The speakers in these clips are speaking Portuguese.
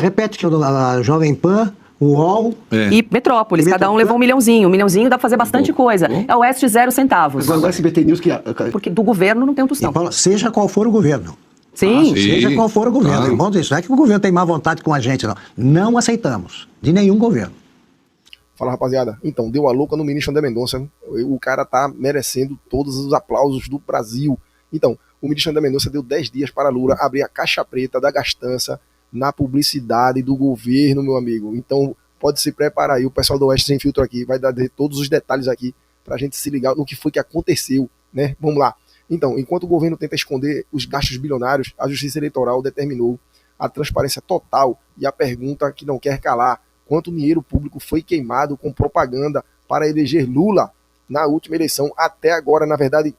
Repete que a Jovem Pan, o UOL... E Metrópolis, cada um levou 1 milhãozinho. 1 milhãozinho dá pra fazer bastante coisa. É o Oeste 0 centavos. Agora o SBT News que... Porque do governo não tem um tostão. Paulo, seja qual for o governo. Sim. Seja qual for o governo. Claro. Irmão, isso não é que o governo tem má vontade com a gente, não. Não aceitamos. De nenhum governo. Fala, rapaziada. Então, deu a louca no ministro André Mendonça. O cara tá merecendo todos os aplausos do Brasil. Então, o ministro André Mendonça deu 10 dias para Lula abrir a caixa preta da gastança na publicidade do governo, meu amigo. Então, pode se preparar aí. O pessoal do Oeste Sem Filtro aqui vai dar todos os detalhes aqui pra gente se ligar no que foi que aconteceu, né? Vamos lá. Então, enquanto o governo tenta esconder os gastos bilionários, a Justiça Eleitoral determinou a transparência total e a pergunta que não quer calar: quanto dinheiro público foi queimado com propaganda para eleger Lula na última eleição? Até agora, na verdade,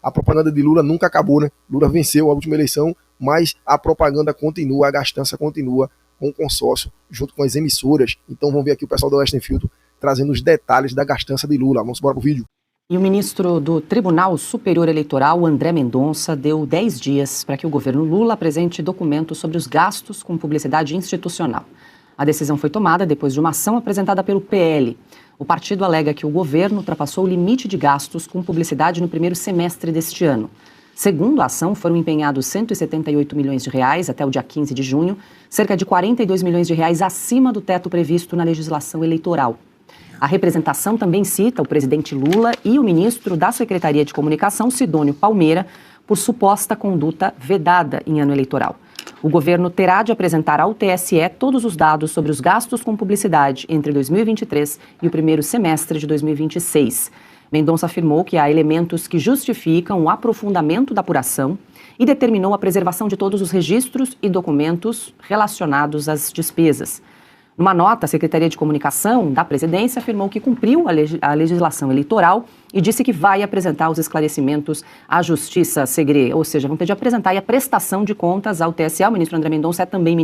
a propaganda de Lula nunca acabou, né? Lula venceu a última eleição, mas a propaganda continua, a gastança continua com o consórcio, junto com as emissoras. Então vamos ver aqui o pessoal do Oeste Sem Filtro trazendo os detalhes da gastança de Lula. Vamos embora pro vídeo. E o ministro do Tribunal Superior Eleitoral, André Mendonça, deu 10 dias para que o governo Lula apresente documentos sobre os gastos com publicidade institucional. A decisão foi tomada depois de uma ação apresentada pelo PL. O partido alega que o governo ultrapassou o limite de gastos com publicidade no primeiro semestre deste ano. Segundo a ação, foram empenhados 178 milhões de reais até o dia 15 de junho, cerca de 42 milhões de reais acima do teto previsto na legislação eleitoral. A representação também cita o presidente Lula e o ministro da Secretaria de Comunicação, Sidônio Palmeira, por suposta conduta vedada em ano eleitoral. O governo terá de apresentar ao TSE todos os dados sobre os gastos com publicidade entre 2023 e o primeiro semestre de 2026. Mendonça afirmou que há elementos que justificam o aprofundamento da apuração e determinou a preservação de todos os registros e documentos relacionados às despesas. Numa nota, a Secretaria de Comunicação da Presidência afirmou que cumpriu a legislação eleitoral e disse que vai apresentar os esclarecimentos à Justiça Segre, ou seja, vão ter de apresentar a prestação de contas ao TSE. O ministro André Mendonça é também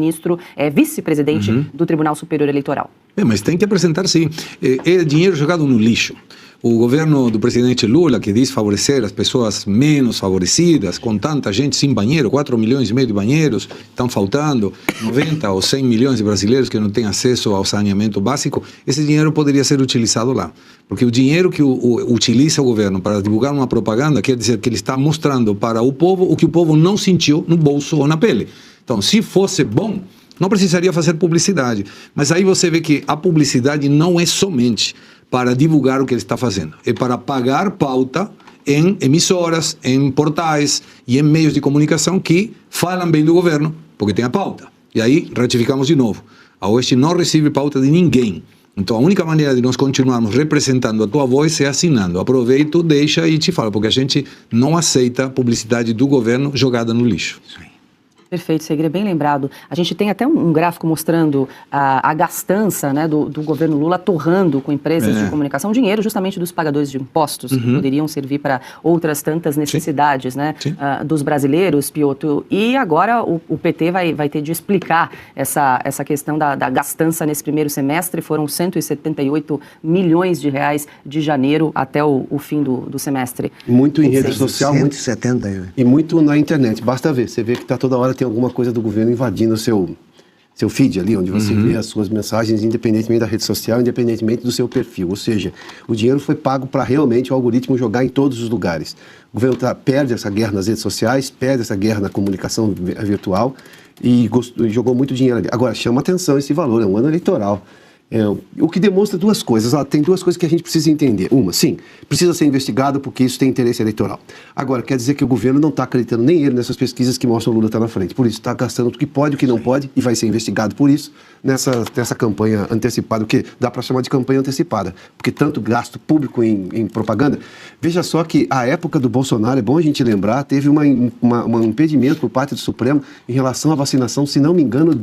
vice-presidente do Tribunal Superior Eleitoral. Mas tem que apresentar, sim. É dinheiro jogado no lixo. O governo do presidente Lula, que diz favorecer as pessoas menos favorecidas, com tanta gente sem banheiro, 4 milhões e meio de banheiros, estão faltando 90 ou 100 milhões de brasileiros que não têm acesso ao saneamento básico, esse dinheiro poderia ser utilizado lá. Porque o dinheiro que utiliza o governo para divulgar uma propaganda quer dizer que ele está mostrando para o povo o que o povo não sentiu no bolso ou na pele. Então, se fosse bom, não precisaria fazer publicidade. Mas aí você vê que a publicidade não é somente para divulgar o que ele está fazendo. É para pagar pauta em emissoras, em portais e em meios de comunicação que falam bem do governo, porque tem a pauta. E aí, ratificamos de novo. A Oeste não recebe pauta de ninguém. Então, a única maneira de nós continuarmos representando a tua voz é assinando. Aproveito, deixa e te falo, porque a gente não aceita publicidade do governo jogada no lixo. Isso aí. Perfeito, Segre, bem lembrado. A gente tem até um gráfico mostrando a gastança, né, do governo Lula torrando com empresas de comunicação dinheiro justamente dos pagadores de impostos, que poderiam servir para outras tantas necessidades, né, dos brasileiros, Piotr. E agora o PT vai ter de explicar essa questão da gastança nesse primeiro semestre. Foram 178 milhões de reais de janeiro até o fim do semestre. Muito em rede social, 170. E muito na internet. Basta ver, você vê que está toda hora tem alguma coisa do governo invadindo o seu feed ali, onde você vê as suas mensagens, independentemente da rede social, independentemente do seu perfil. Ou seja, o dinheiro foi pago para realmente o algoritmo jogar em todos os lugares. O governo perde essa guerra nas redes sociais, perde essa guerra na comunicação virtual e jogou muito dinheiro ali. Agora, chama atenção esse valor, é um ano eleitoral. O que demonstra duas coisas. Tem duas coisas que a gente precisa entender. Uma, sim, precisa ser investigado porque isso tem interesse eleitoral. Agora, quer dizer que o governo não está acreditando nem ele nessas pesquisas que mostram o Lula estar na frente. Por isso, está gastando o que pode, o que não pode, e vai ser investigado por isso nessa campanha antecipada, o que dá para chamar de campanha antecipada, porque tanto gasto público em propaganda. Veja só que a época do Bolsonaro, é bom a gente lembrar, teve um impedimento por parte do Supremo em relação à vacinação, se não me engano,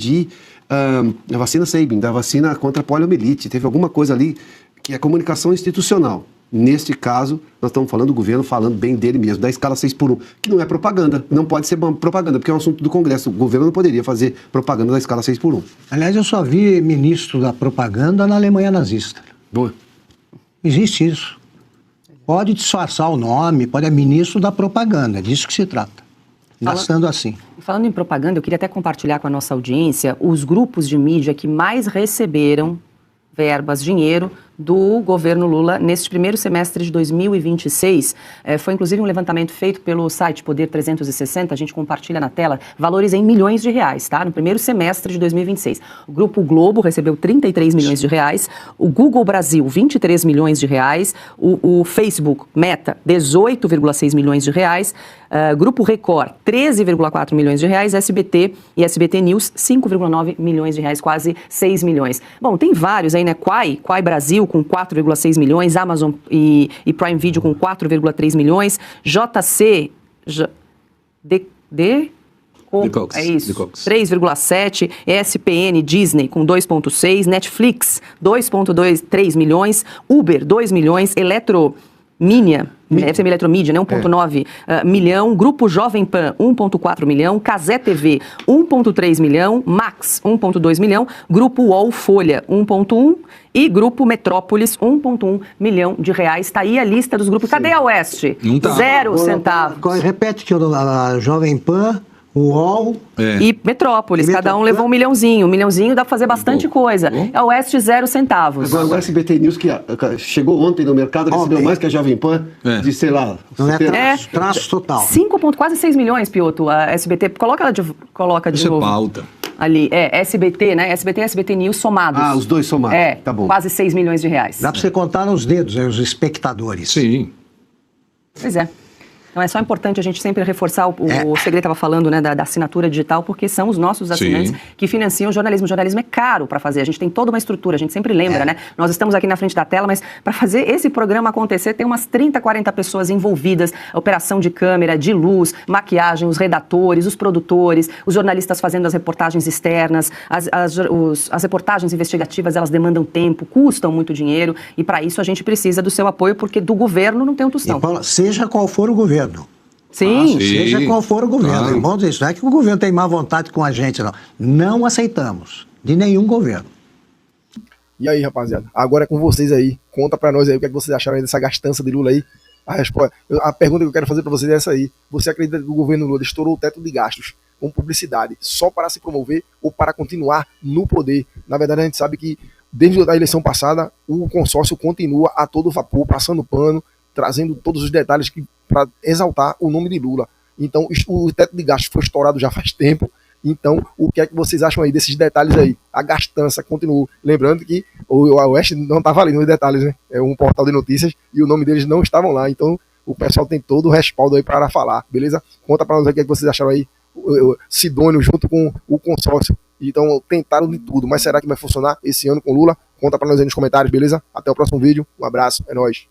a vacina Sabin, da vacina contra a poliomielite. Teve alguma coisa ali que é comunicação institucional. Neste caso, nós estamos falando do governo falando bem dele mesmo, da escala 6x1, que não é propaganda, não pode ser propaganda, porque é um assunto do Congresso. O governo não poderia fazer propaganda da escala 6x1. Aliás, eu só vi ministro da propaganda na Alemanha nazista. Boa. Existe isso. Pode disfarçar o nome, é ministro da propaganda, é disso que se trata. gastando assim. Falando em propaganda, eu queria até compartilhar com a nossa audiência os grupos de mídia que mais receberam verbas, dinheiro do governo Lula neste primeiro semestre de 2026. Foi inclusive um levantamento feito pelo site Poder 360, a gente compartilha na tela, valores em milhões de reais, tá? No primeiro semestre de 2026. O Grupo Globo recebeu 33 milhões de reais, o Google Brasil, 23 milhões de reais, o Facebook, Meta, 18,6 milhões de reais, Grupo Record, 13,4 milhões de reais, SBT e SBT News, 5,9 milhões de reais, quase 6 milhões. Bom, tem vários aí, né? Quai Brasil com 4,6 milhões, Amazon e Prime Video com 4,3 milhões, JC, Cox, é isso, The Cox. 3,7, ESPN, Disney com 2,6, Netflix 2,3 milhões, Uber 2 milhões, deve ser Eletromídia, né? 1,9 milhão, Grupo Jovem Pan, 1,4 milhão, Cazé TV, 1,3 milhão, Max, 1,2 milhão, Grupo UOL Folha, 1,1 e Grupo Metrópolis, 1,1 milhão de reais. Está aí a lista dos grupos. Cadê a Oeste? Não tá. 0 centavos. Repete que a Jovem Pan, o UOL... E Metrópolis, cada um levou um milhãozinho. Um milhãozinho dá pra fazer bastante coisa. A Oeste, 0 centavos. Agora o SBT News, que chegou ontem no mercado, recebeu mais que a Jovem Pan, de, sei lá... Não é 70. traço total. 5, quase 6 milhões, Piotr, a SBT. Coloca de Isso é novo. pauta. Ali, SBT, né? SBT e SBT News somados. Ah, os dois somados. Tá bom. Quase 6 milhões de reais. Dá para você contar nos dedos, os espectadores. Sim. Pois é. Então é só importante a gente sempre reforçar, o Segredo estava falando, né, da assinatura digital, porque são os nossos assinantes que financiam o jornalismo. O jornalismo é caro para fazer, a gente tem toda uma estrutura, a gente sempre lembra, né? Nós estamos aqui na frente da tela, mas para fazer esse programa acontecer, tem umas 30, 40 pessoas envolvidas, operação de câmera, de luz, maquiagem, os redatores, os produtores, os jornalistas fazendo as reportagens externas, as reportagens investigativas, elas demandam tempo, custam muito dinheiro, e para isso a gente precisa do seu apoio, porque do governo não tem um tostão. E, Paula, seja qual for o governo. Sim. Seja qual for o governo. Claro. Irmão, isso não é que o governo tem má vontade com a gente, não. Não aceitamos de nenhum governo. E aí, rapaziada? Agora é com vocês aí. Conta pra nós aí o que é que vocês acharam aí dessa gastança de Lula aí. A pergunta que eu quero fazer pra vocês é essa aí. Você acredita que o governo Lula estourou o teto de gastos com publicidade só para se promover ou para continuar no poder? Na verdade, a gente sabe que desde a eleição passada, o consórcio continua a todo vapor, passando pano, trazendo todos os detalhes para exaltar o nome de Lula. Então, o teto de gastos foi estourado já faz tempo. Então, o que é que vocês acham aí desses detalhes aí? A gastança continuou. Lembrando que o Oeste não estava ali nos detalhes, né? É um portal de notícias e o nome deles não estavam lá. Então, o pessoal tem todo o respaldo aí para falar, beleza? Conta para nós aí o que é que vocês acharam aí. Sidônio junto com o consórcio. Então, tentaram de tudo. Mas será que vai funcionar esse ano com Lula? Conta para nós aí nos comentários, beleza? Até o próximo vídeo. Um abraço. É nóis.